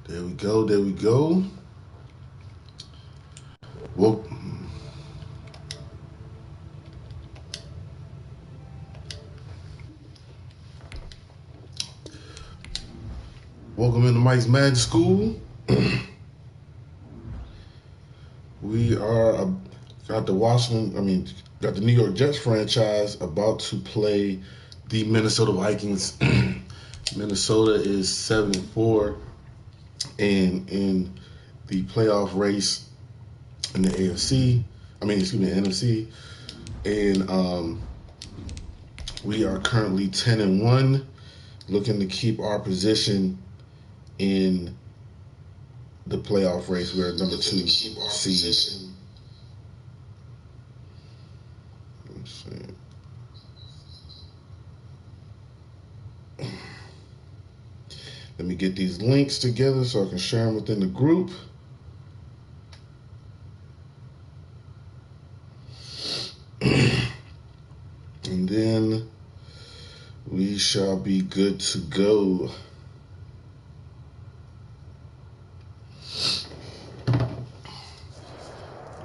There we go. There we go. Well, welcome into Mike's Madden School. We are got the New York Jets franchise about to play the Minnesota Vikings. Minnesota is 7-4 and in the playoff race in the NFC. NFC. And we are currently 10-1, looking to keep our position in the playoff race. We're number 2 seed. Let's see. Let me get these links together so I can share them within the group. And then we shall be good to go.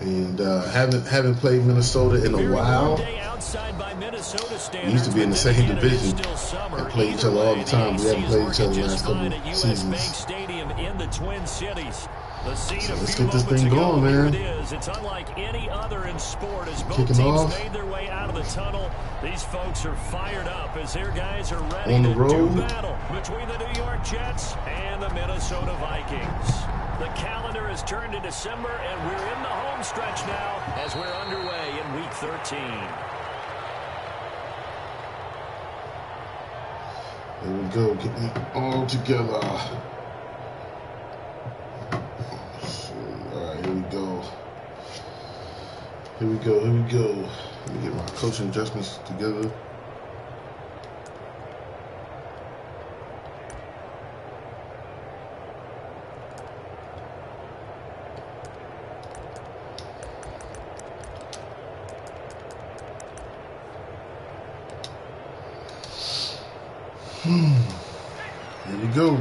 And haven't played Minnesota in a while. We used to be in the same division and play each other all the time. We haven't played each other the last couple of seasons. So let's get this thing going, man. It's unlike any other in sport as both Kicking teams off. made their way out of the tunnel. These folks are fired up as their guys are ready On the to road. do battle between the New York Jets and the Minnesota Vikings. The calendar has turned to December, and we're in the home stretch now as we're underway in Week 13. There we go, getting it all together. Alright, here we go. Here we go. Let me get my coaching adjustments together. Here we go.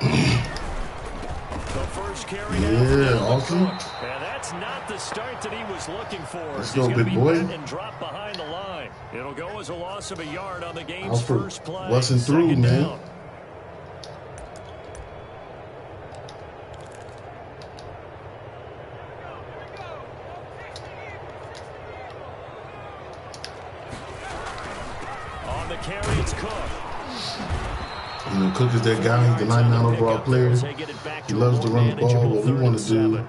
The first carry Yeah, awesome. And that's not the start that he was looking for. Let's go, big boy. And drop behind the line. It'll go as a loss of a yard on the game's Alfred first play. busting through, Second man. down. On the carry, it's Cook. You know, Cook is that guy. He's the 99 overall player. He loves to run the ball. What we want to do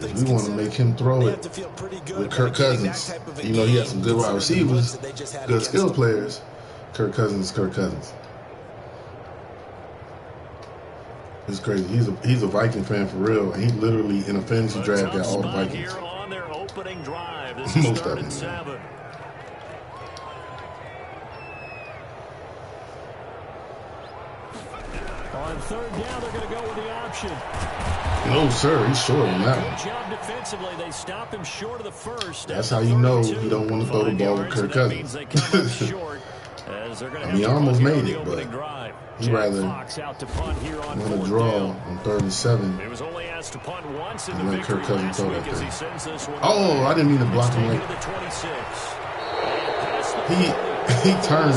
is we want to make him throw it with Kirk Cousins. You know, he has some good wide receivers, good skill players. Kirk Cousins. It's crazy. He's a Viking fan for real, and he literally in a fantasy draft got all the Vikings. Here on their opening drive. This Most is of third them. and 7. On third down, they're going to go with the option. No, sir, he's short on that Good one. job defensively. They stop him short of the first. That's how you know you don't want to throw the ball with Kirk Cousins. He almost made it, but he'd rather want to draw on 3rd and 7 He was only asked to punt once in and the let Kirk victory Cousins last throw week that as he thing. sends this one. Oh, I didn't mean to block him. Taken to the 26. He turned.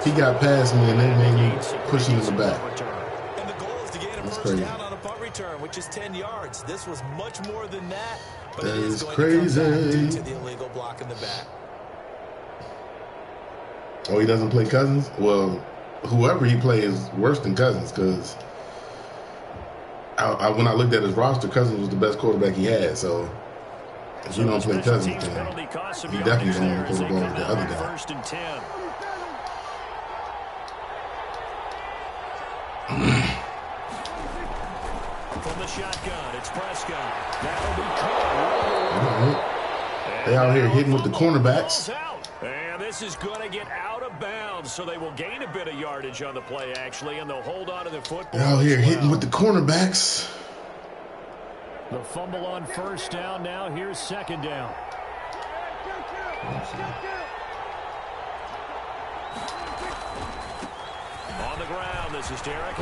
He got past me, and they made me push him in the back. And the goal is to gain a first crazy. down on a punt return, which is 10 yards. This was much more than that, but That it is is going crazy. to come back due to the illegal block in the back. Oh, he doesn't play Cousins? Well, whoever he plays is worse than Cousins, because when I looked at his roster, Cousins was the best quarterback he had. So if you don't play Cousins, then he definitely don't want to throw the ball to the other guy. First and 10. From the shotgun, it's Prescott. That'll be caught. They out here hitting with the cornerbacks. And this is going to get out of bounds, so they will gain a bit of yardage on the play, actually, and they'll hold on to the football. They're out here as well. hitting with the cornerbacks. The fumble on first down. Now here's second down. On on the ground. This is Derek.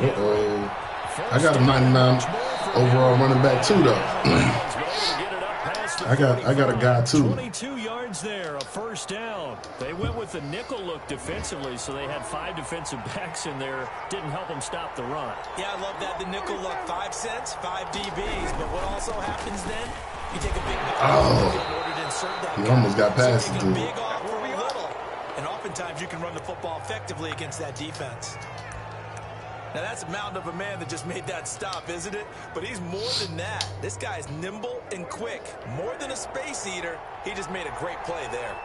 I got a 99 overall running back too, though. I got a guy too. 22 yards there, a first down. They went with the nickel look defensively, so they had 5 defensive backs in there. Didn't help them stop the run. Yeah, I love that. The nickel look, 5 cents, 5 DBs. But what also happens then? You take a big in order to insert that. He almost got past it, dude. Big off for a little. And oftentimes you can run the football effectively against that defense. Now, that's a mountain of a man that just made that stop, isn't it? But he's more than that. This guy's nimble and quick. More than a space eater, he just made a great play there.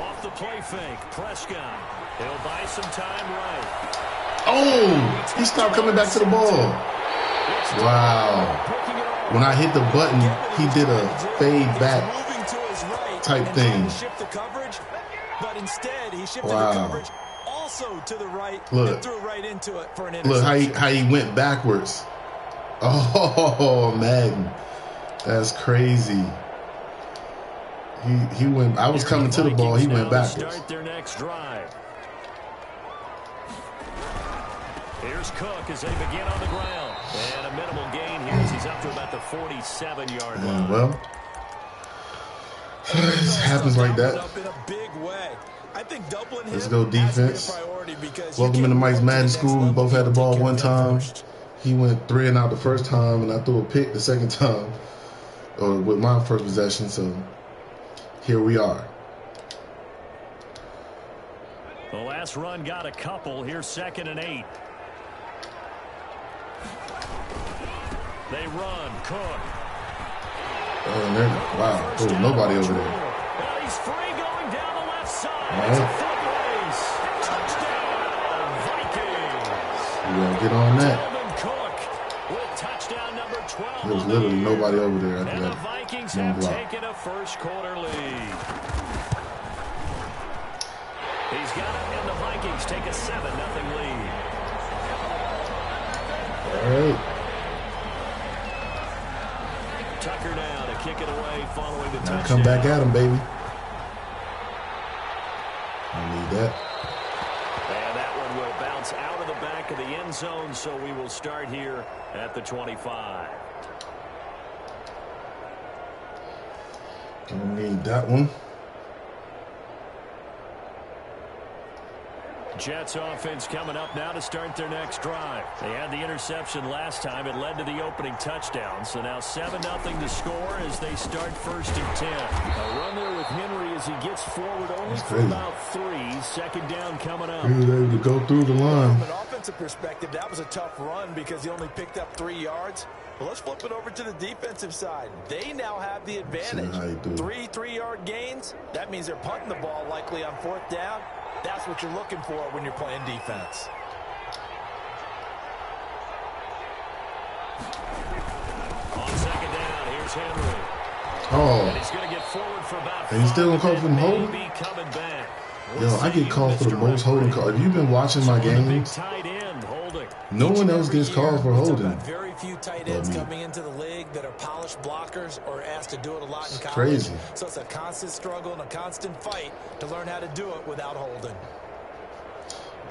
Off the play fake, Prescott. He'll buy some time right. Oh, he stopped coming back to the ball. Wow. When I hit the button, he did a fade back type thing. But instead, he shifted the coverage also to the right and threw right into it for an interception. Look how he went backwards. Oh, Madden. That's crazy. He went. I was coming to the ball. He went backwards. Start their next drive. Here's Cook as they begin on the ground. And a minimal gain here as he's up to about the 47-yard line. Well, it happens like that. Let's go defense. Welcome into Mike's Madden School. We both had the ball one time. He went 3 and out the first time, and I threw a pick the second time with my first possession. So here we are. The last run got a couple. Here's 2nd and 8. They run. Cook. Wow. There's nobody over there. Well, he's free going down the left side. All It's a right. foot race. Touchdown, Vikings. We gotta get on that. Dalvin Cook with touchdown number 12. There was literally nobody over there after And the that. Vikings One have block. taken a first-quarter lead. He's got it, and the Vikings take a 7-0 lead. All right. Tucker now to kick it away following the touchdown. Come back at him, baby. I need that. And that one will bounce out of the back of the end zone, so we will start here at the 25. Don't need that one. Jets offense coming up now to start their next drive. They had the interception last time. It led to the opening touchdown. So now 7-0 to score as they start 1st and 10. A run there with Henry as he gets forward only for about 3. 2nd down coming up. He was able to go through the line. From an offensive perspective, that was a tough run because he only picked up 3 yards. Well, let's flip it over to the defensive side. They now have the advantage. 3 3-yard gains. That means they're punting the ball likely on 4th down. That's what you're looking for when you're playing defense. On 2nd down, here's Henry. Oh. And he's going to get forward for about And you still gonna call for them holding? maybe coming back. Yo, I get called for the most holding call. Have you been watching my games? Tight end holding. No one else gets called for holding. Very few tight ends coming into the league that are polished blockers or asked to do it a lot in college. Crazy. So it's a constant struggle and a constant fight to learn how to do it without holding.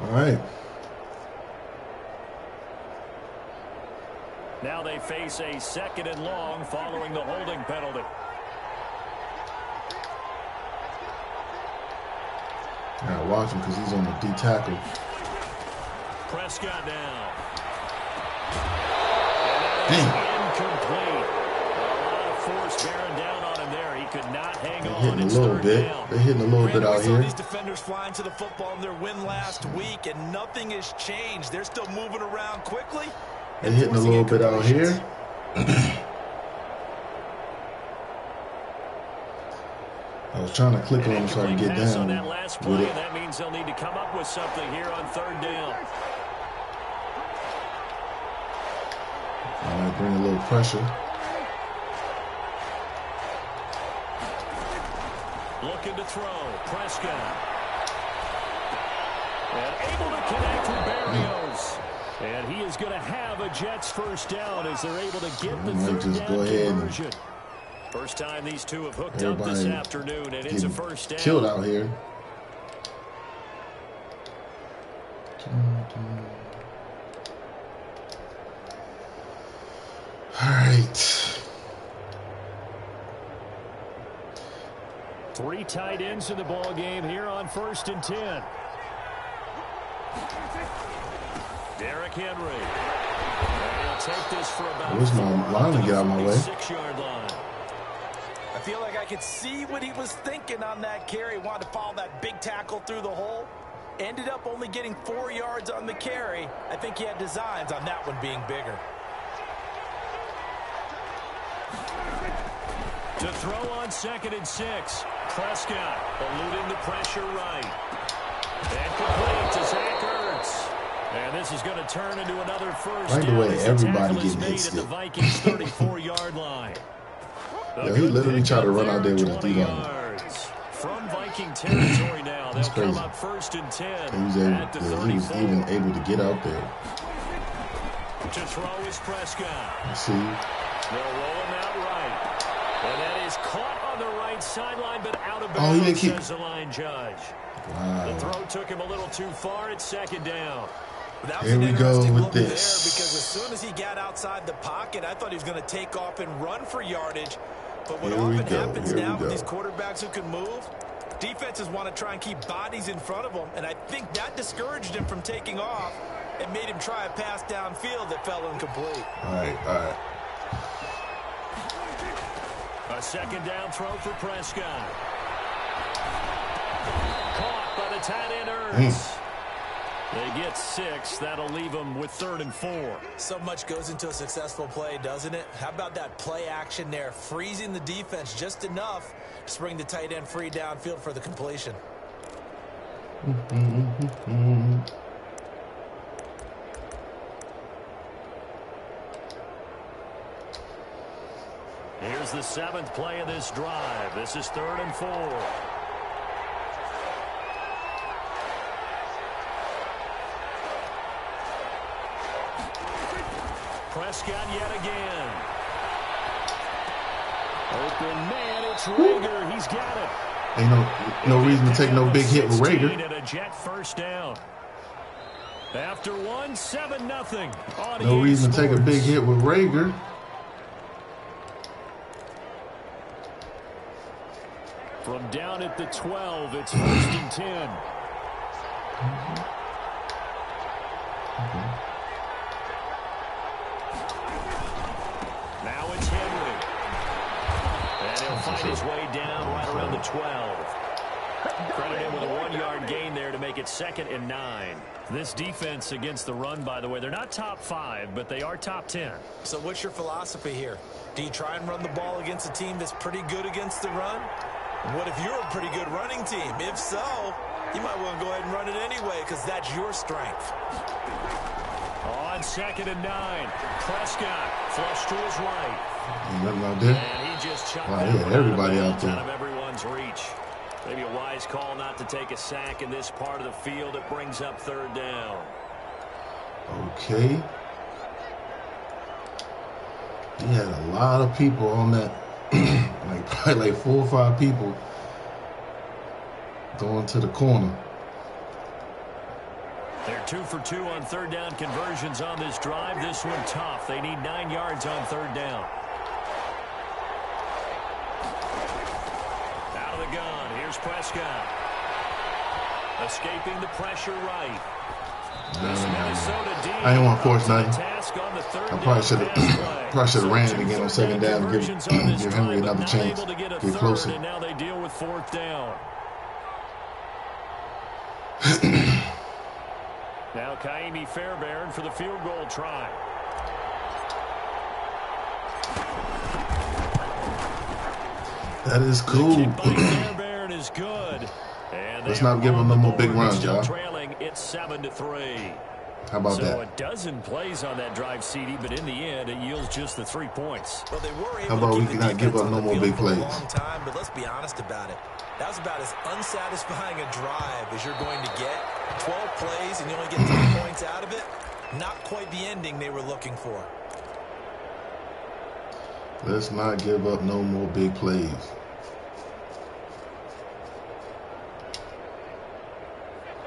All right. Now they face a 2nd and long following the holding penalty. Gotta watch him because he's on the D tackle. Prescott now. Dang. Incomplete. A lot of force bearing down on him there. He could not hang They're on. hitting a It's little 3rd bit. down. They're hitting a little bit out here. These defenders flying to the football in their win last week, and nothing has changed. They're still moving around quickly. They're hitting a little bit out here. I was trying to click on him so I can get down on that last play, with it. and that means they'll need to come up with something here on 3rd down. All right, bring a little pressure. Looking to throw. Prescott. And able to connect with Berrios. And he is going to have a Jets first down as they're able to get the third just down go ahead conversion. First time these two have hooked up this afternoon, and it's a first down. Killed out here. All right. 3 tight ends in the ball game here on 1st and 10. Derrick Henry. And he'll take this for about Where's my line to get out of my way? 6-yard line. I feel like I could see what he was thinking on that carry. Wanted to follow that big tackle through the hole. Ended up only getting 4 yards on the carry. I think he had designs on that one being bigger. To throw on 2nd and 6. Prescott eluding the pressure right. And complete to Zach Ertz. And this is going to turn into another first down. Right away, everybody getting made at the Vikings 34-yard line. Yeah, he literally tried to run out there with his feet on it. From Viking territory now, they'll come up 1st and 10 at the 34. He was even able to get out there. To throw is Prescott. Let's see. They'll roll him out right. And that is caught on the right sideline, but out of bounds, says the line judge. Wow. The throw took him a little too far at 2nd down. That was Here we go with this. Because as soon as he got outside the pocket, I thought he was going to take off and run for yardage. But what often happens now with these quarterbacks who can move, defenses want to try and keep bodies in front of them. And I think that discouraged him from taking off and made him try a pass downfield that fell incomplete. All right. A 2nd down throw for Prescott. Caught by the tight end Ertz. They get 6. That'll leave them with 3rd and 4. So much goes into a successful play, doesn't it? How about that play action there, freezing the defense just enough to bring the tight end free downfield for the completion. Here's the 7th play of this drive. This is 3rd and 4. Prescott yet again. Open man, it's Rager. He's got it. Ain't no reason to take no big hit with Rager. And a Jet first down. After 1, 7-0. No reason to take a big hit with Rager. From down at the 12, it's 1st and 10. Now it's Henry. And he'll find his way down right around the 12. Credit him with a 1-yard gain there to make it 2nd and 9. This defense against the run, by the way, they're not top 5, but they are top 10. So what's your philosophy here? Do you try and run the ball against a team that's pretty good against the run? What if you're a pretty good running team? If so, you might want to go ahead and run it anyway because that's your strength. On 2nd and 9, Prescott flush to his right. Nothing out there. And he just chucked everybody out there. Out of everyone's reach. Maybe a wise call not to take a sack in this part of the field. It brings up 3rd down. Okay. He had a lot of people on that. Probably 4 or 5 people going to the corner. They're 2 for 2 on 3rd down conversions on this drive. This one tough. They need 9 yards on 3rd down. Out of the gun. Here's Prescott. Escaping the pressure right. I didn't want to force nothing. I probably should have ran it again on 2nd down and give Henry another chance to get closer. And now they deal with 4th down. Now Kaimi Fairbairn for the field goal try. That is cool. Fairbairn is good. Let's not give them no more big runs, y'all. Trailing, it's 7-3. How about that? So a dozen plays on that drive, CD, but in the end, it yields just the 3 points. Well, they were able How about to we keep not give up no more big plays? For a long time, but let's be honest about it. That was about as unsatisfying a drive as you're going to get. 12 plays and you only get 3 points out of it. Not quite the ending they were looking for. Let's not give up no more big plays.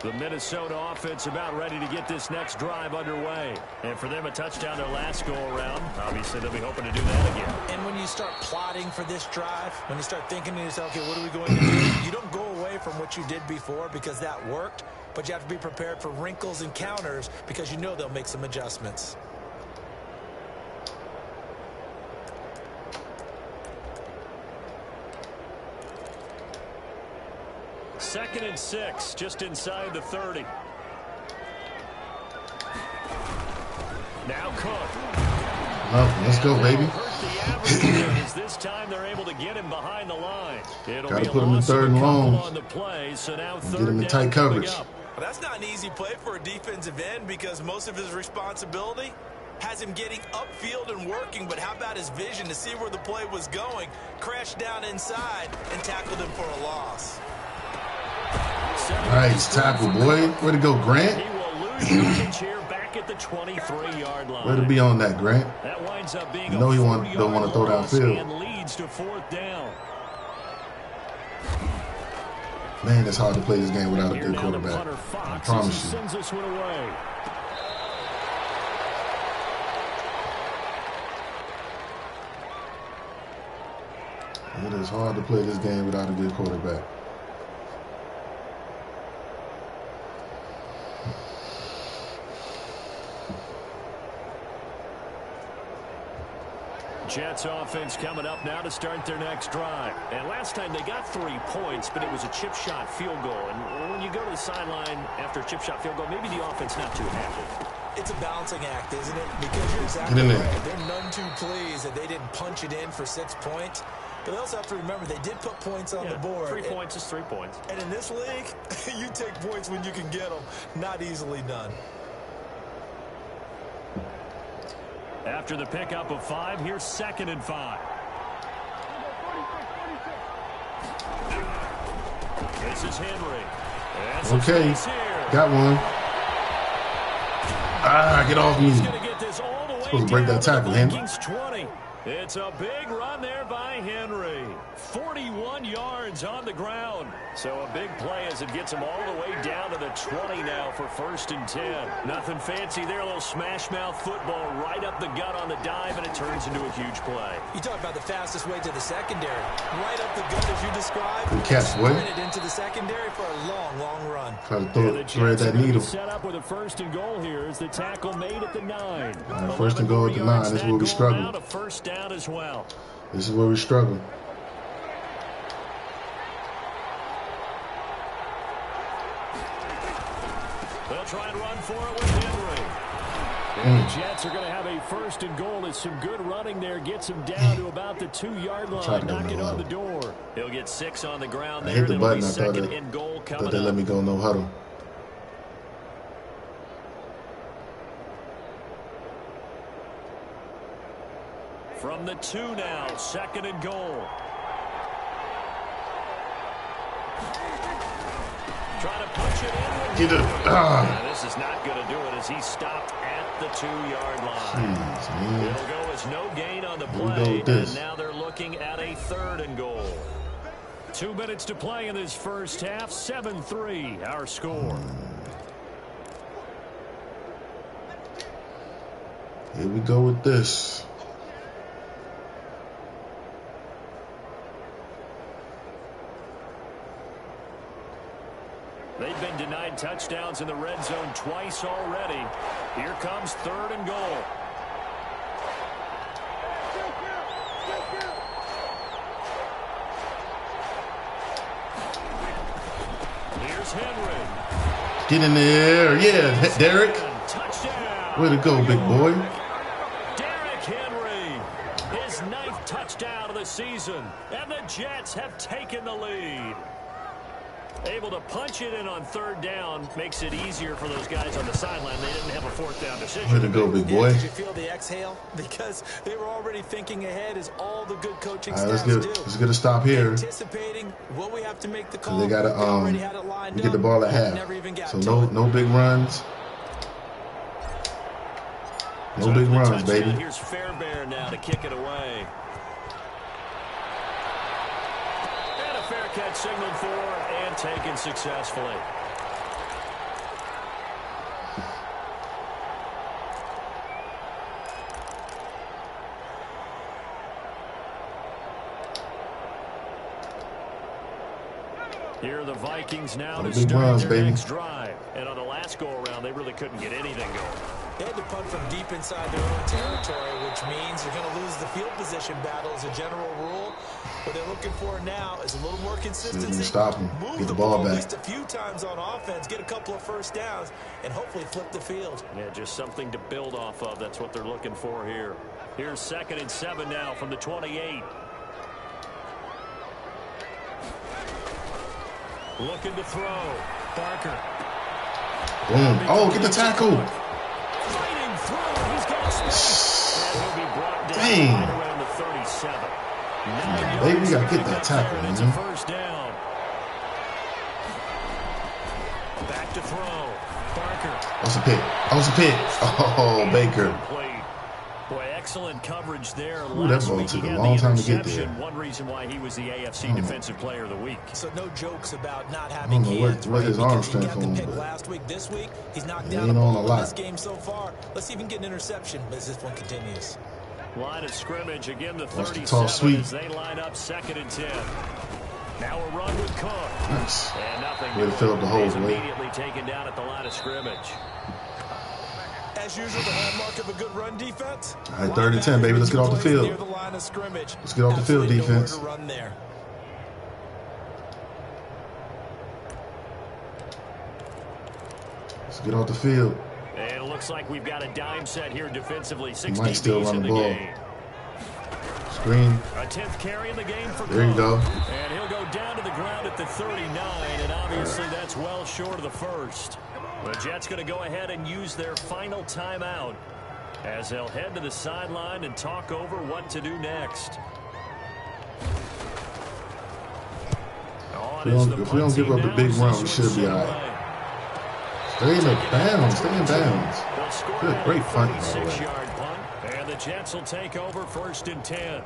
The Minnesota offense about ready to get this next drive underway. And for them, a touchdown their last go-around. Obviously, they'll be hoping to do that again. And when you start plotting for this drive, when you start thinking to yourself, okay, what are we going to do? You don't go away from what you did before because that worked, but you have to be prepared for wrinkles and counters because you know they'll make some adjustments. Second and 6, just inside the 30. Now Cook. Let's go, baby. This time they're able to get him behind the line. Got to put him in third and long. On the play, so now get him in tight coverage. Well, that's not an easy play for a defensive end because most of his responsibility has him getting upfield and working, but how about his vision to see where the play was going, crashed down inside, and tackled him for a loss. Nice tackle, boy. Way to go, Grant. He will lose yardage here back at the 23-yard line. Way to be on that, Grant. That winds up being you know you don't want to throw downfield. And leads to 4th down. Man, it's hard to play this game without a good quarterback. I promise you. Sends this one away. It is hard to play this game without a good quarterback. Jets offense coming up now to start their next drive. And last time they got 3 points, but it was a chip shot field goal. And when you go to the sideline after a chip shot field goal, maybe the offense not too happy. It's a balancing act, isn't it? Because you're exactly right. They're none too pleased that they didn't punch it in for 6 points. But they also have to remember they did put points on the board. 3 points is 3 points. And in this league, you take points when you can get them. Not easily done. After the pickup of 5, here's 2nd and 5. This is Henry. Okay, got one. Get off me. Supposed to break that tackle, Henry. It's a big run there by Henry. 41 yards on the ground. So a big play as it gets him all the way down to the 20 now for 1st and 10. Nothing fancy there. A little smash mouth football right up the gut on the dive, and it turns into a huge play. You talk about the fastest way to the secondary. Right up the gut as you described. Good catch, boy. Into the secondary for a long, long run. Try to thread that needle. Set up with a 1st and goal here as the tackle made at the 9. 1st and goal at the 9. This is where we struggle. A 1st down as well. This is where we struggle. They'll try and run for it with Henry. And the Jets are going to have a 1st and goal. As some good running there gets him down to about the 2-yard line. Knock it on the door. He'll get 6 on the ground there. I hit the button. I thought they let me go no huddle. From the 2 now, 2nd and goal. Trying to punch it in. This is not going to do it as he stopped at the 2-yard line. Jeez, it'll go as no gain on the play, and now they're looking at a 3rd and goal. 2 minutes to play in this first half. 7-3 our score. Here we go with this. They've been denied touchdowns in the red zone twice already. Here comes 3rd and goal. Here's Henry. Get in there. Yeah, Derek. Touchdown. Way to go, big boy. Derrick Henry. His 9th touchdown of the season. And the Jets have taken the lead. Able to punch it in on 3rd down makes it easier for those guys on the sideline. They didn't have a 4th down decision. Way to go, big boy. Did you feel the exhale? Because they were already thinking ahead as all the good coaching staffs do. Let's get a stop here. Anticipating what we have to make the call. They got to we get the ball at half. So no big runs. No big runs, baby. Here's Fairbairn now to kick it away. And a fair catch signaled for and taken successfully. Here are the Vikings now to start their next drive. And on the last go-around, they really couldn't get anything going. They had to punt from deep inside their own territory, which means you're going to lose the field position battle as a general rule. What they're looking for now is a little more consistency. Stop him. Get the ball back. At least a few times on offense, get a couple of first downs, and hopefully flip the field. Yeah, just something to build off of. That's what they're looking for here. Here's 2nd and 7 now from the 28. Looking to throw. Barker. Boom. Oh, get the tackle. Fighting through. He's got space. And he'll be brought down Dang. right around the 37. Baby, we got to get that tackle, man. It's a first down. Back to throw. Barker. That was a pick. That was a pick. Oh, Baker. Boy, excellent coverage there. Ooh, that ball took a long time to get there. One reason why he was the AFC Defensive Player of the Week. So no jokes about not having hands. What his arm strength on, but last week, this week, he's knocked he down ain't a on ball a lot. in this game so far. Let's see if he can get an interception as this one continues. Line of scrimmage again, the Watch the 37 tall sweep. as they line up 2nd and 10. Now a run with Cook. Nice. And nothing. Way to fill up the holes, boy. Immediately taken down at the line of scrimmage. As usual, the hallmark of a good run defense. All right, 3rd and 10, baby. Let's get off the field. Near the line of scrimmage. Let's get off the field, defense. Nowhere to run there. Let's get off the field. And it looks like we've got a dime set here defensively. He might still run the ball. Game. Screen. A 10th carry in the game for There you go. And he'll go down to the ground at the 39, and obviously that's well short of the first. The Jets going to go ahead and use their final timeout as they'll head to the sideline and talk over what to do next. If we don't give up a big run, we should be all right. Stay in the bounds. Stay in bounds. Good, great punt, by the way. And the Jets will take over 1st and 10.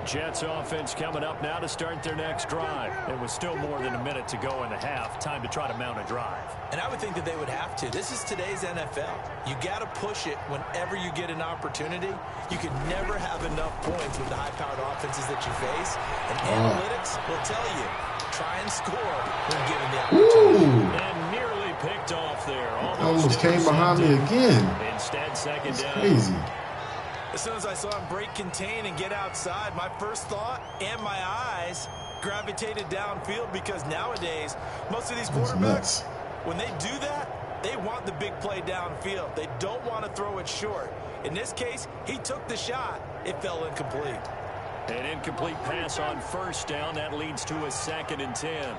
Jets offense coming up now to start their next drive. It was still more than a minute to go in the half. Time to try to mount a drive. And I would think that they would have to. This is today's NFL. You got to push it whenever you get an opportunity. You can never have enough points with the high-powered offenses that you face. And analytics will tell you, try and score when given the opportunity. Ooh. And nearly picked off there. Almost came behind me again. Instead, 2nd down. Crazy. As soon as I saw him break contain and get outside, my first thought and my eyes gravitated downfield, because nowadays, most of these quarterbacks, when they do that, they want the big play downfield. They don't want to throw it short. In this case, he took the shot. It fell incomplete. An incomplete pass on 1st down. That leads to a 2nd and 10.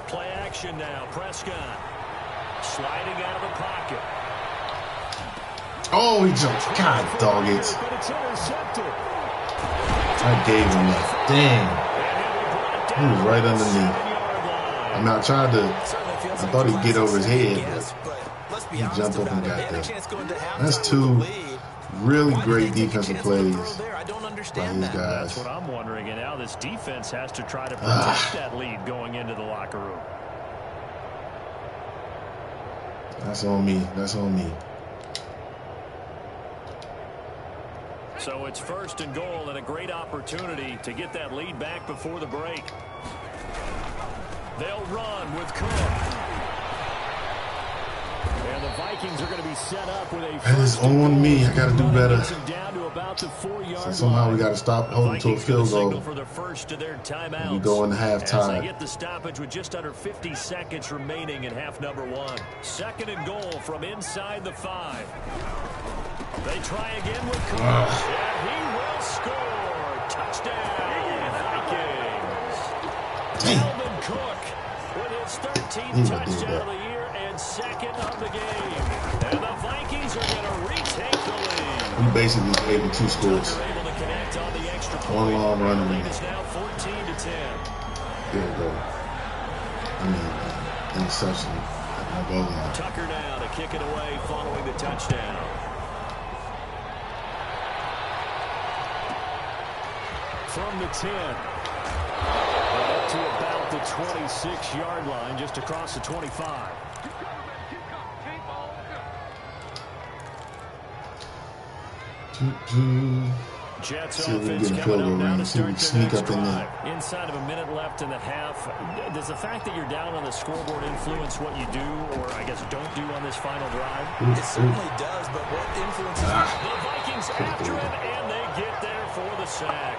Play action now. Prescott sliding out of the pocket. Oh, he jumped. God, dog it. I gave him that. Dang. He was right underneath. I mean, I tried to. I thought he'd get over his head, but he jumped up and got there. That's 2 really great defensive plays by these guys. That's what I'm wondering. And now this defense has to try to protect that lead going into the locker room. That's on me. That's on me. So it's 1st and goal, and a great opportunity to get that lead back before the break. They'll run with Cook. And the Vikings are going to be set up with a That is on me. I got to do better. So somehow we got to stop holding to a field goal. For the first of their timeouts. We go into halftime. They get the stoppage with just under 50 seconds remaining in half number 1. 2nd and goal from inside the 5. They try again with Cook. And he will score. Touchdown, Vikings. Dalvin Cook with His 13th touchdown of the year and second of the game. And the Vikings are going to retake the lead. We basically able 2 scores. Able to connect on the extra point. 1 long run. The lead is now 14-10. There you go. I mean, interception. Tucker now to kick it away following the touchdown. From the 10. Up to about the 26-yard line, just across the 25. Jets offense coming up now to start their next drive. Inside of a minute left in the half. Does the fact that you're down on the scoreboard influence what you do, or I guess don't do on this final drive? It certainly does, but what influences the Vikings after it, and they get there for the sack.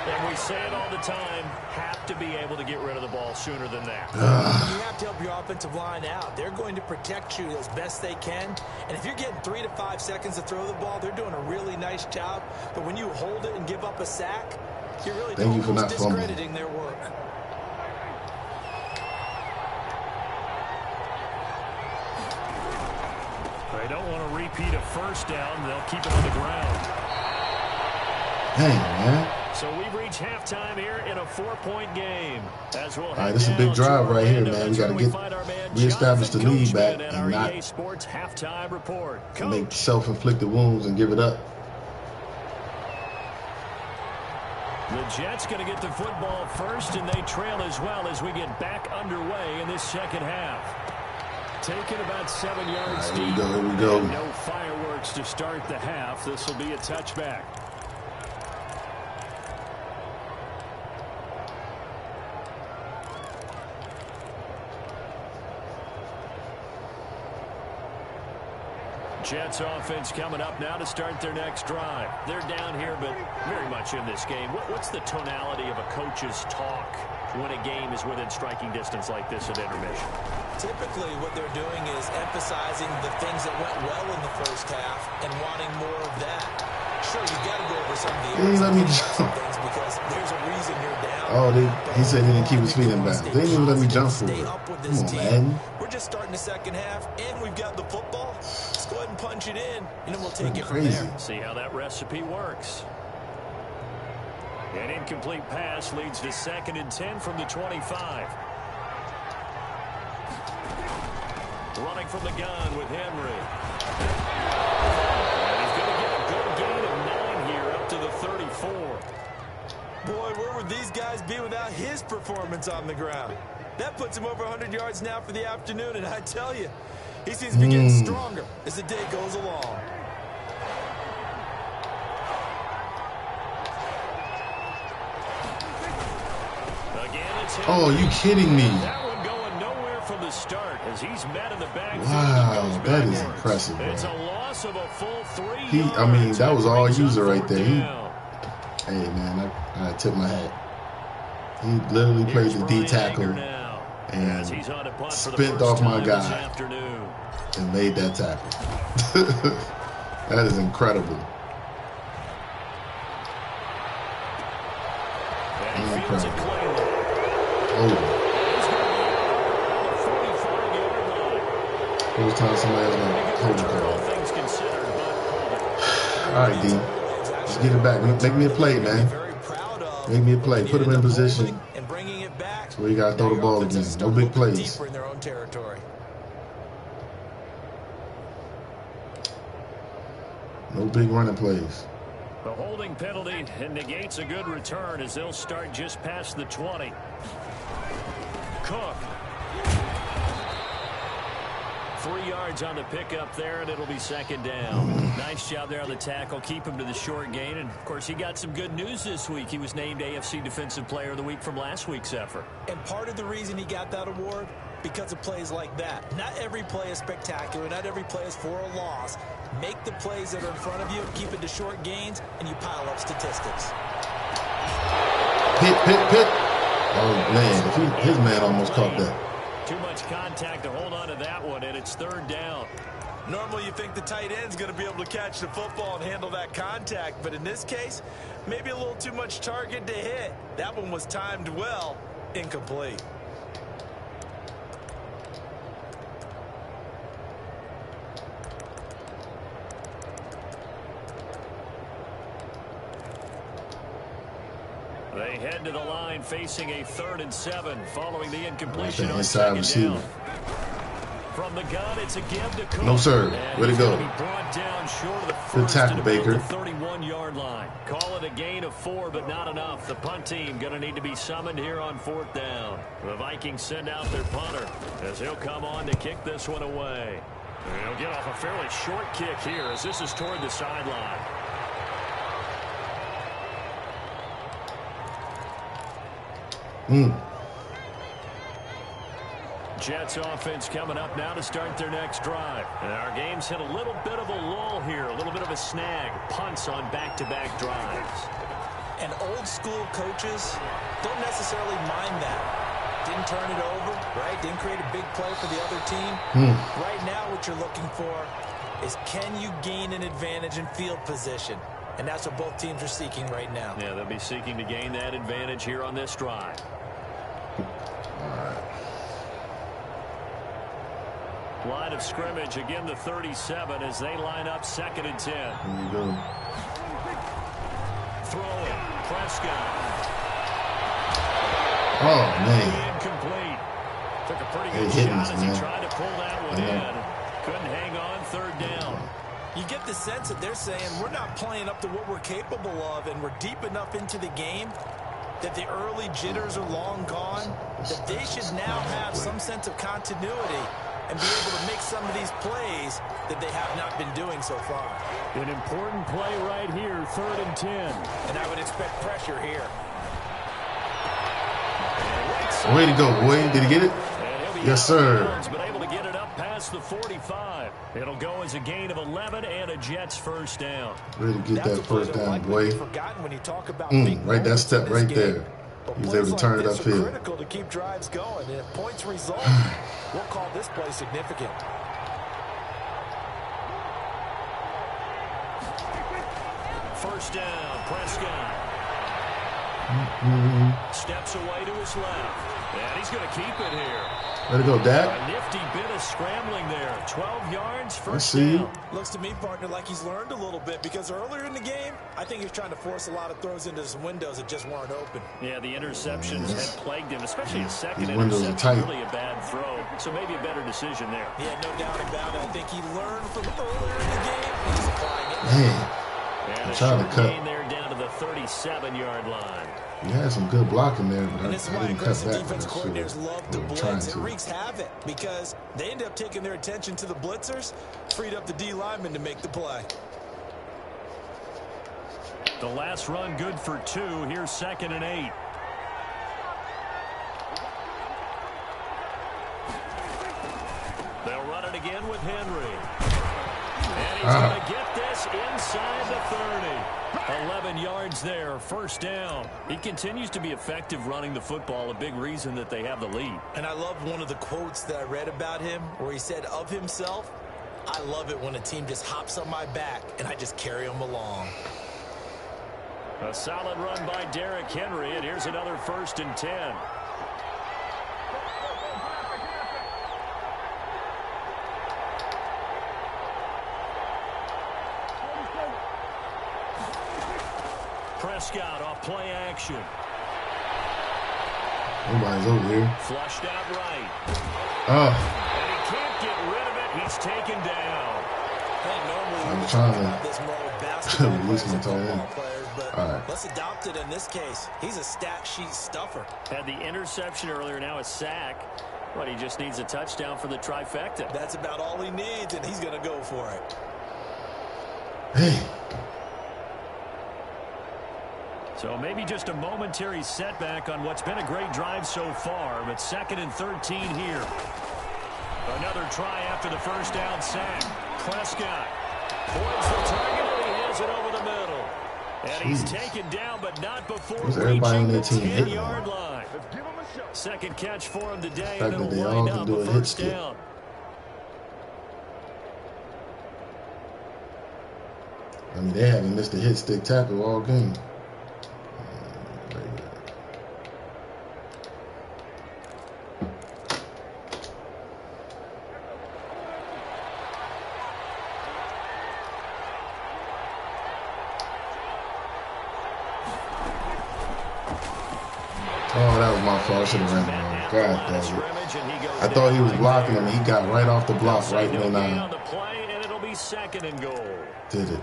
And we say it all the time, have to be able to get rid of the ball sooner than that. You have to help your offensive line out. They're going to protect you as best they can. And if you're getting 3 to 5 seconds to throw the ball, they're doing a really nice job. But when you hold it and give up a sack, you're really discrediting their work. They don't want to repeat a first down. They'll keep it on the ground. Hey, man. So we've reached halftime here in a 4-point game. All right, this is a big drive right here, man. We got to reestablish the lead back and not Sports halftime report. Make self-inflicted wounds and give it up. The Jets going to get the football first, and they trail as well as we get back underway in this second half. Taking about 7 yards deep. Here we go. No fireworks to start the half. This will be a touchback. Jets offense coming up now to start their next drive. They're down here, but very much in this game. What's the tonality of a coach's talk when a game is within striking distance like this at intermission? Typically, what they're doing is emphasizing the things that went well in the first half and wanting more of that. Sure, you've got to go over some of the things because there's a reason you're down. Oh, he said he didn't keep his feet in bounds. They didn't even let me jump for it. Come on, man. We're just starting the second half, and we've got the football. Let's go ahead and punch it in, and then we'll take it from there. See how that recipe works. An incomplete pass leads to 2nd and 10 from the 25. Running from the gun with Henry. And he's going to get a good gain of 9 here up to the 34. Boy, where would these guys be without his performance on the ground? That puts him over 100 yards now for the afternoon, and I tell you, he seems to be getting stronger as the day goes along. Oh, are you kidding me? That one going nowhere from the start as he's met in the backfield. Wow, that is impressive, bro. It's a loss of a full 3 yards. I mean, that was all user right there. Hey, man, I tip my hat. He literally played the D tackle and spent off my guy and made that tackle. That is incredible. First time somebody else going to hold the call. All right, D. Let's get it back. Make me a play, man. Make me a play. Put him in position. So we got to throw the ball again. No big plays. No big running plays. The holding penalty negates a good return as they'll start just past the 20. Cook. 3 yards on the pickup there, and it'll be 2nd down. Nice job there on the tackle. Keep him to the short gain. And, of course, he got some good news this week. He was named AFC Defensive Player of the Week from last week's effort. And part of the reason he got that award, because of plays like that. Not every play is spectacular. Not every play is for a loss. Make the plays that are in front of you, keep it to short gains, and you pile up statistics. Pit. Oh, man, his man almost caught that. Too much contact to hold on to that one, and it's 3rd down. Normally you think the tight end's going to be able to catch the football and handle that contact, but in this case, maybe a little too much target to hit. That one was timed well, incomplete. They head to the line facing a 3rd and 7 following the incompletion on inside 2nd receiver. down. From the gun, it's a give to Cook. No, sir. Way to go. Brought down short of the Good first tackle, at about Baker. the 31-yard line. Call it a gain of 4, but not enough. The punt team going to need to be summoned here on 4th down. The Vikings send out their punter as he'll come on to kick this one away. And he'll get off a fairly short kick here as this is toward the sideline. Jets offense coming up now to start their next drive. And our game's hit a little bit of a lull here, a little bit of a snag. Punts on back-to-back drives. And old school coaches don't necessarily mind that. Didn't turn it over, right? Didn't create a big play for the other team. Right now what you're looking for is can you gain an advantage in field position? And that's what both teams are seeking right now. Yeah, they'll be seeking to gain that advantage here on this drive. Line of scrimmage, again the 37 as they line up 2nd and 10. There you go. Throwing, Prescott. Oh, man. Incomplete. Took a pretty good They hitting shot us, as he man. tried to pull that one in. Couldn't hang on 3rd down. You get the sense that they're saying we're not playing up to what we're capable of, and we're deep enough into the game that the early jitters are long gone, that they should now have some sense of continuity and be able to make some of these plays that they have not been doing so far. An important play right here, 3rd and 10. And I would expect pressure here. Way to go, boy. Did he get it? Yes, sir. But able to get it up past the 45. It'll go as a gain of 11 and a Jets 1st down. Ready to get that 1st down, boy. Forgotten when you talk about right, that step right there. He was able to turn it uphill. Critical to keep drives going. And if points result, we'll call this play significant. First down, Prescott. Steps away to his left. And he's going to keep it here. Way to go, Dak. A nifty bit of scrambling there. 12 yards, first see. down. Looks to me, partner, like he's learned a little bit because earlier in the game, I think he was trying to force a lot of throws into some windows that just weren't open. Yeah, the interceptions had plagued him, especially his second These windows are interception. tight. Really a bad throw, so maybe a better decision there. Yeah, no doubt about it. I think he learned from earlier in the game. He's applying it. Man, And a trying to short cut. gain there down to the 37-yard line. he had some good blocking there, but I And this is why didn't cut aggressive back. defense coordinators love to Trying blitz. It to. wreaks havoc because they end up taking their attention to the blitzers, freed up the D lineman to make the play. The last run good for 2. Here's 2nd and 8. They'll run it again with Henry. And he's going to get this inside the 30. 11 yards there, 1st down. He continues to be effective running the football, a big reason that they have the lead. And I love one of the quotes that I read about him where he said of himself, I love it when a team just hops on my back and I just carry them along. A solid run by Derrick Henry, and here's another 1st and 10. Prescott off play action. Nobody's over here. Flushed out right. Oh, And he can't get rid of it. He's taken down. Hey, normally I'm we trying talk to about this more with basketball release players my and tight football end. players, but All right. let's adopt it in this case. He's a stat sheet stuffer. Had the interception earlier, now a sack. But he just needs a touchdown for the trifecta. That's about all he needs, and he's going to go for it. hey. So maybe just a momentary setback on what's been a great drive so far, but 2nd and 13 here. Another try after the 1st down sack. Prescott points the target, and he has it over the middle. And he's taken down, but not before Where's everybody on reaching their the team hitting 10-yard him? line. Second catch for him today, The and fact that it'll they all wind can up do a a hit 1st skip. down. I mean, they haven't missed a hit stick tackle all game. far. I should have ran him. God dang it. I thought he was blocking him, and he got right off the block right when I did it.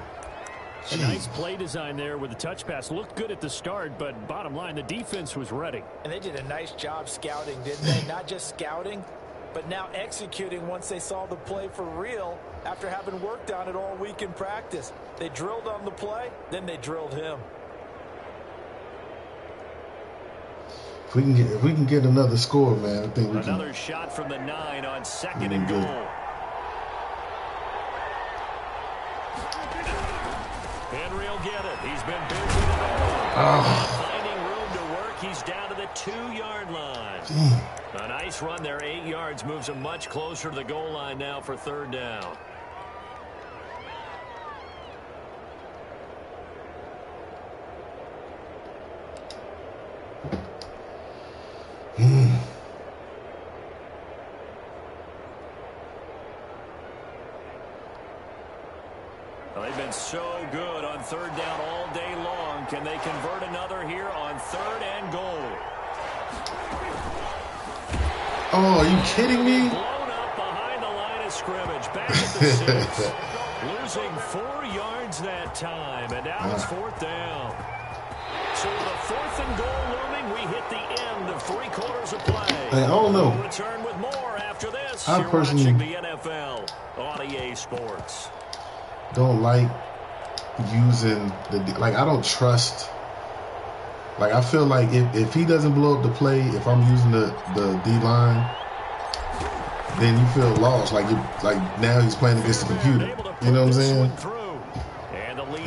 A nice play design there with the touch pass. Looked good at the start, but bottom line, the defense was ready. And they did a nice job scouting, didn't they? Not just scouting, but now executing once they saw the play for real after having worked on it all week in practice. They drilled on the play, then they drilled him. If we can get another score, man, I think we can. Another shot from the 9 on 2nd and goal. Henry will get it. He's been busy today. Finding room to work. He's down to the 2-yard line. A nice run there. 8 yards moves him much closer to the goal line now for 3rd down. Well, they've been so good on 3rd down all day long. Can they convert another here on 3rd and goal? Oh, are you kidding me? Blown up behind the line of scrimmage. Back at the 6. Losing 4 yards that time. And now it's 4th down. So the 4th and goal looming. We hit the end of 3 quarters of play. Hey, I don't know. We'll return with more after this. I You're personally watching the NFL on EA Sports. Don't like using I don't trust. Like, I feel like if he doesn't blow up the play, if I'm using the D-line, then you feel lost. Like now he's playing against the computer. You know what I'm saying?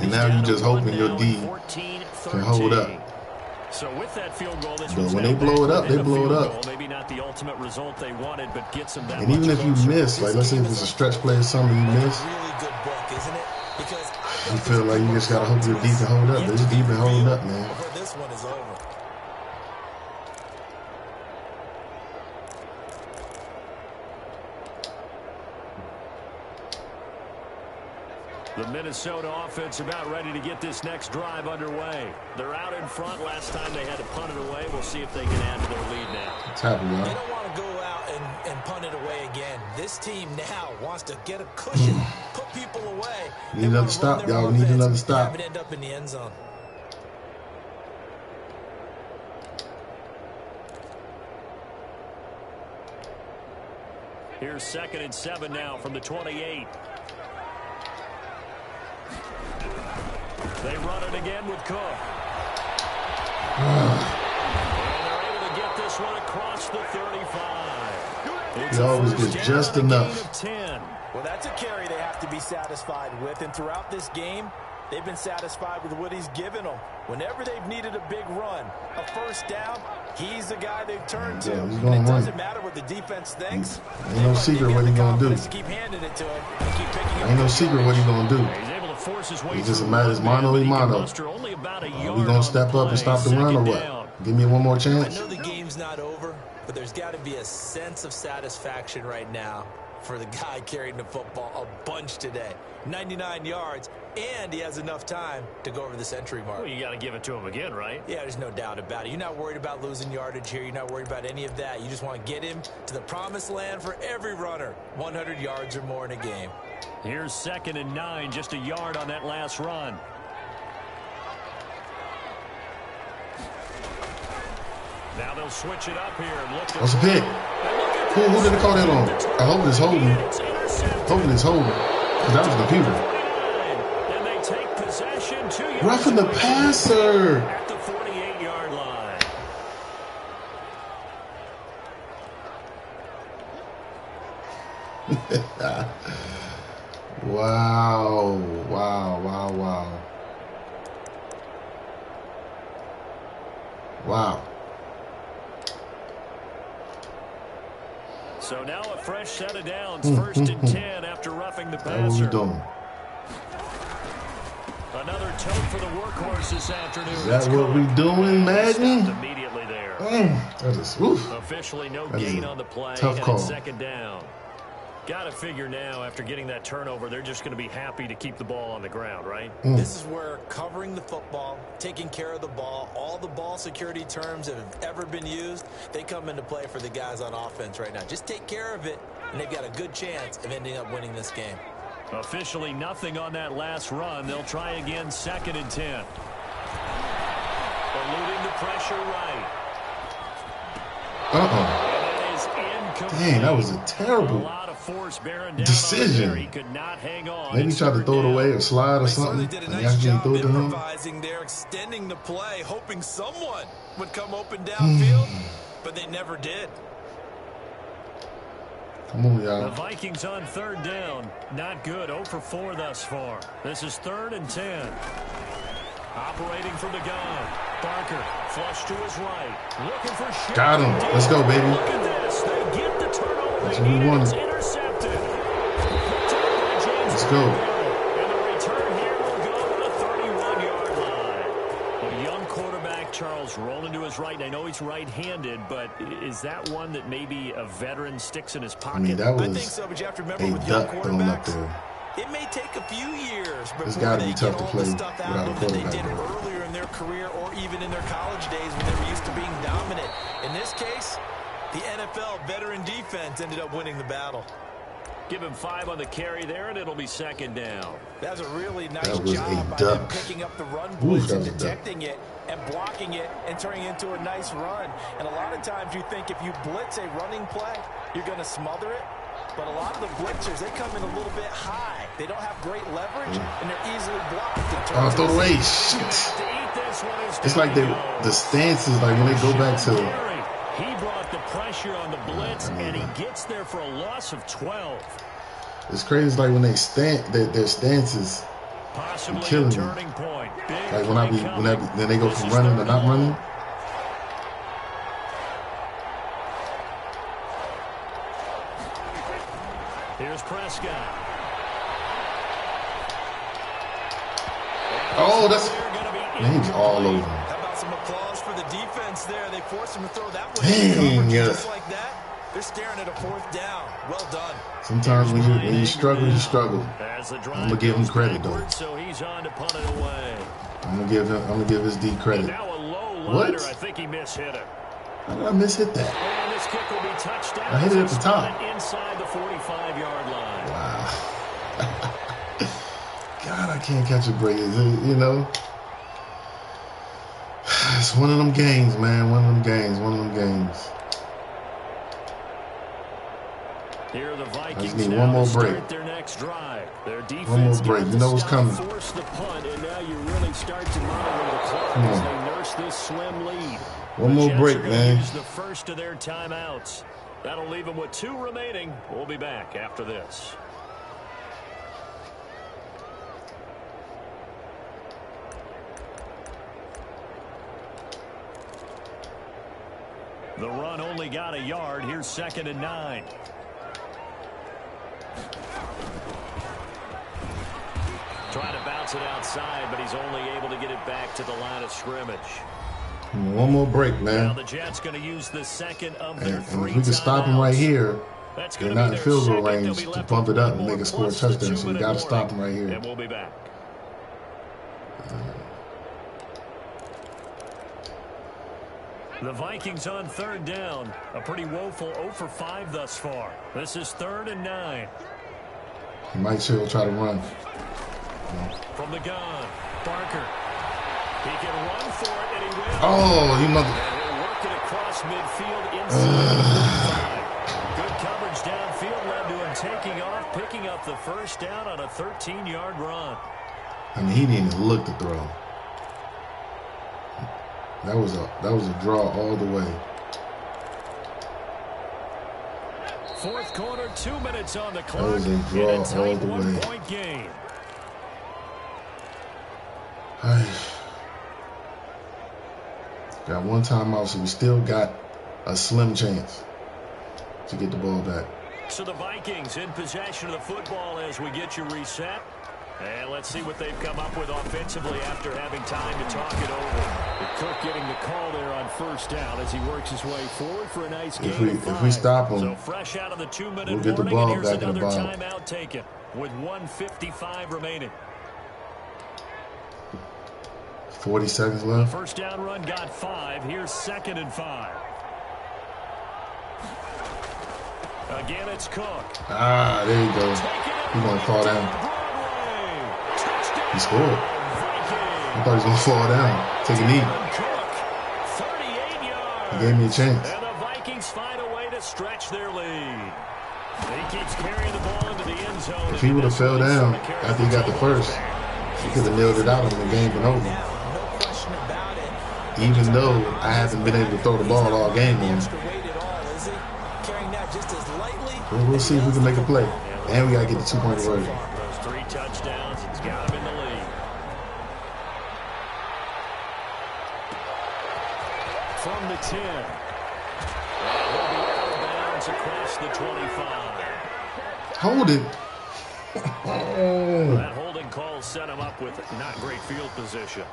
And now you're just hoping your D can hold up. So with that field goal, but when they blow it up, they blow it up. Maybe not the ultimate result they wanted, but gets them that. And even if you miss, like let's say if it's a stretch play or something, you miss. You feel like you just gotta hope your D can hold up. But his D been holding up, man. This one is over. The Minnesota offense about ready to get this next drive underway. They're out in front. Last time they had to punt it away. We'll see if they can add to their lead now. What's happening, y'all? They don't want to go out and punt it away again. This team now wants to get a cushion, put people away. Need another stop, y'all. Need another stop. Have it end up in the end zone. Here's 2nd and 7 now from the 28. They run it again with Cook. And they're able to get this one across the 35. He always gets just enough. Well, that's a carry they have to be satisfied with. And throughout this game, they've been satisfied with what he's given them. Whenever they've needed a big run, a 1st down, he's the guy they've turned to. And it doesn't matter what the defense thinks. Ain't no secret what he's going to do. Keep handing it to him and keep picking Ain't no secret what he's going to do. It's just a matter of mano a mano. Are we going to step up and stop the run or what? Give me one more chance. I know the game's not over, but there's got to be a sense of satisfaction right now for the guy carrying the football a bunch today. 99 yards, and he has enough time to go over the century mark. Well, you got to give it to him again, right? Yeah, there's no doubt about it. You're not worried about losing yardage here. You're not worried about any of that. You just want to get him to the promised land for every runner. 100 yards or more in a game. Here's 2nd and 9, just a yard on that last run. Now they'll switch it up here and look. What's a pick? Who did they call that on? I hope it's holding. Hoping it's holding. Because that was the computer. And they take possession. 2 yards. Roughing the passer. At the 48-yard line. Wow. Wow, wow, wow. Wow. So now a fresh set of downs, 1st and 10 after roughing the passer. What are we doing? Another tote for the workhorse this afternoon. Is that what we doing, Madden? Immediately there. That is, oof. Officially no gain on the play. Tough call. 2nd down. Got to figure now, after getting that turnover, they're just going to be happy to keep the ball on the ground, right? This is where covering the football, taking care of the ball, all the ball security terms that have ever been used, they come into play for the guys on offense right now. Just take care of it, and they've got a good chance of ending up winning this game. Officially nothing on that last run. They'll try again, 2nd and 10. Eluding the pressure right. Dang, that was a terrible decision. He could not hang on. Maybe he tried to throw it away or slide or something. They did a nice job improvising there, extending the play, hoping someone would come open downfield, but they never did. Come on, y'all. The Vikings on 3rd down. Not good. 0 for 4 thus far. This is 3rd and 10. Operating from the gun. Barker, flush to his right. Looking for shit. Got him. Let's go, baby. Look at this. They get the turnover. That's what we wanted. It's intercepted. Let's go. And the return here will go to the 31-yard line. A young quarterback, Charles, rolling to his right. I know he's right-handed, but is that one that maybe a veteran sticks in his pocket? I mean, that was I think so, but you have to remember a with young duck thrown up quarterbacks, there. it may take a few years before It's got to be they tough get to all play the stuff out without a of them that they did quarterback. earlier in their career or even in their college days when they were used to being dominant. In this case, the NFL veteran defense ended up winning the battle. Give him 5 on the carry there, and it'll be 2nd down. That was a really nice was job a by duck. them picking up the run Ooh, blitz that and was a duck. detecting it and blocking it and turning it into a nice run. And a lot of times you think if you blitz a running play, you're going to smother it. But a lot of the blitzers, they come in a little bit high. They don't have great leverage, and they're easily blocked. Oh, throw it away. Shit. It's like the stances, like when they go back to... He brought the pressure on the blitz, and he gets there for a loss of 12. It's crazy. It's like when they stand, their stances Possibly killing a me. turning point. Big Like when they go This from is running to 3rd not and running. long. Here's Prescott. Oh, that's... Man, he was all over him. How about some applause for the defense there? They forced him to throw that one. Dang, yeah. Just like that, they're staring at a 4th down. Well done. Sometimes when you struggle, you struggle. I'm gonna give him credit though. So he's on to punt it away. I'm gonna give his D credit. Now a low liner. What? I think he mishit it. How did I mishit that? And this kick will be touchdown. I hit it at the top. Inside the 45-yard line. Wow. God, I can't catch a break. You know, it's one of them games, man. One of them games. Here the Vikings I just need now one more to break. start their next drive. Their defense One more break. You know what's coming. Force the punt, and now you really start to monitor the clock Come as on. they nurse this slim lead. One more Jets break, are gonna man. Use the first of their timeouts. That'll leave them with 2 remaining. We'll be back after this. The run only got a yard. Here's 2nd and 9. Trying to bounce it outside, but he's only able to get it back to the line of scrimmage. One more break, man. Now the Jets going to use the second of their And 3 if we can stop them right here, That's they're gonna not be in their field goal second. range They'll be to left bump with it up one and more make a score a plus the touchdown. So we 2-minute got to stop them warning. right here. And we'll be back. The Vikings on 3rd down. A pretty woeful 0 for 5 thus far. This is 3rd and 9. Mike Chill try to run. From the gun, Barker. He can run for it, and he will. Oh, you mother... And he'll work it across midfield inside the 45. Good coverage downfield led to him taking off, picking up the first down on a 13-yard run. I mean, he didn't even look to throw. That was a draw all the way. 4th quarter, 2 minutes on the clock. That was a draw in a tight all the way. 1-point game. Got one timeout, so we still got a slim chance to get the ball back. So the Vikings in possession of the football as we get you reset. And let's see what they've come up with offensively after having time to talk it over. Cook getting the call there on first down as he works his way forward for a nice game. If we stop him, so fresh out of the 2-minute we'll get the ball back in the ball. Timeout taken with 1:55 remaining. 40 seconds left. First down run got 5. Here's 2nd and 5. Again, it's Cook. Ah, there you go. He's going to fall down. He scored. I thought he was going to fall down. Take a knee. He gave me a chance. And the Vikings find a way to stretch their lead. He keeps carrying the ball into the end zone. If he would have fell down after he got the first, he could have nailed it out and the game been over. Even though I haven't been able to throw the ball all game on. We'll see if we can make a play. And we got to get the 2-point conversion. Those 3 touchdowns, he's got him in the lead. From the 10. He'll be out of bounds across the 25. Hold it. That holding call set him up with not great field position.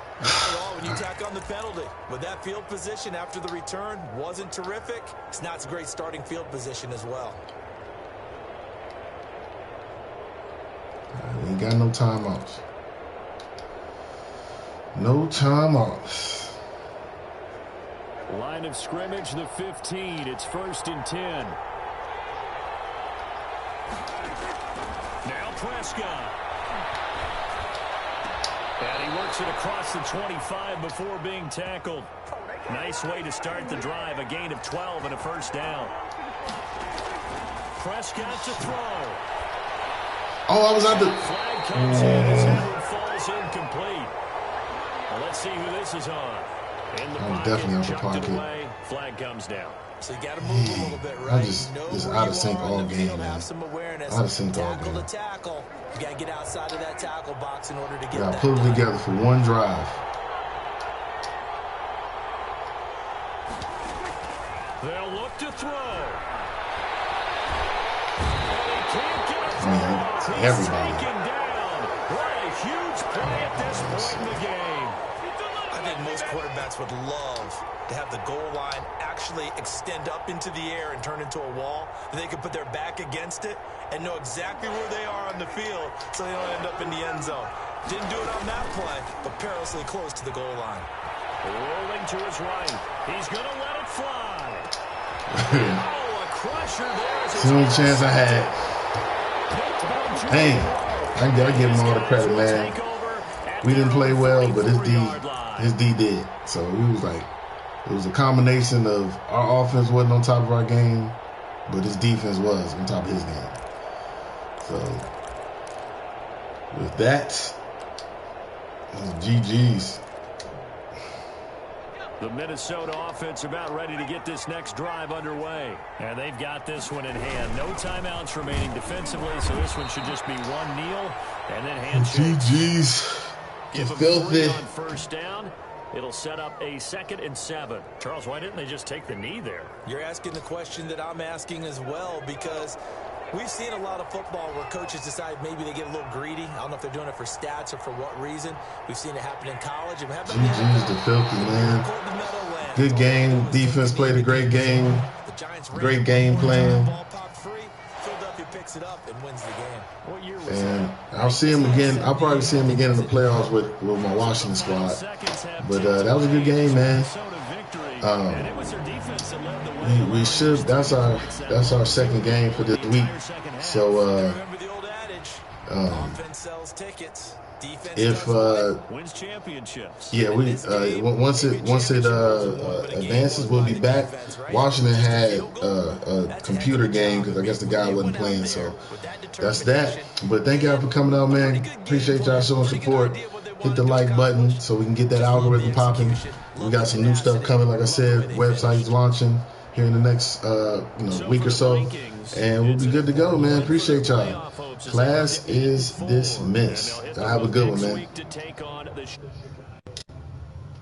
When you tack on the penalty, with that field position after the return wasn't terrific, it's not a great starting field position as well. We ain't got no timeouts. No timeouts. Line of scrimmage, the 15. It's 1st and 10. Now Prescott. And he works it across the 25 before being tackled. Nice way to start the drive. A gain of 12 and a first down. Prescott to throw. Oh, I was out the... Flag comes in as that one falls incomplete. Well, let's see who this is on. In the pocket, definitely on the chucked pocket. it away. Flag comes down. So you got to move a little bit, right? I just out of sync all game, man. Have some awareness. Out of sync all game. Tackle to tackle. You got to get outside of that tackle box in order to get Yeah, that put it done. together for one drive. They'll look to throw. Everybody. What a huge play at this point in the game. I think most quarterbacks would love to have the goal line actually extend up into the air and turn into a wall. They could put their back against it and know exactly where they are on the field so they don't end up in the end zone. Didn't do it on that play, but perilously close to the goal line. Rolling to his right. He's going to let it fly. Oh, a crusher there. It's the only chance I had. Dang, I give him all the credit, man. We didn't play well, but his D did. So it was a combination of our offense wasn't on top of our game, but his defense was on top of his game. So with that, GG's. The Minnesota offense about ready to get this next drive underway. And they've got this one in hand. No timeouts remaining defensively, so this one should just be one kneel and then handshake. GG's. Give them 3 on first down. It'll set up a 2nd and 7. Charles, why didn't they just take the knee there? You're asking the question that I'm asking as well, because we've seen a lot of football where coaches decide maybe they get a little greedy. I don't know if they're doing it for stats or for what reason. We've seen it happen in college. GG's the filthy, man. Good game. Defense played a great game. Great game plan. And I'll see him again. I'll probably see him again in the playoffs with my Washington squad. But that was a good game, man. We should. That's our second game for this week. So if wins championships. Yeah, once it advances, we'll be back. Washington had a computer game because I guess the guy wasn't playing, so that's that. But thank y'all for coming out, man. Appreciate y'all showing support. Hit the like button so we can get that algorithm popping. We got some new stuff coming, like I said. Website's launching here in the next week or so, and we'll be good to go, man. Appreciate y'all. Class is dismissed. Y'all have a good one, man.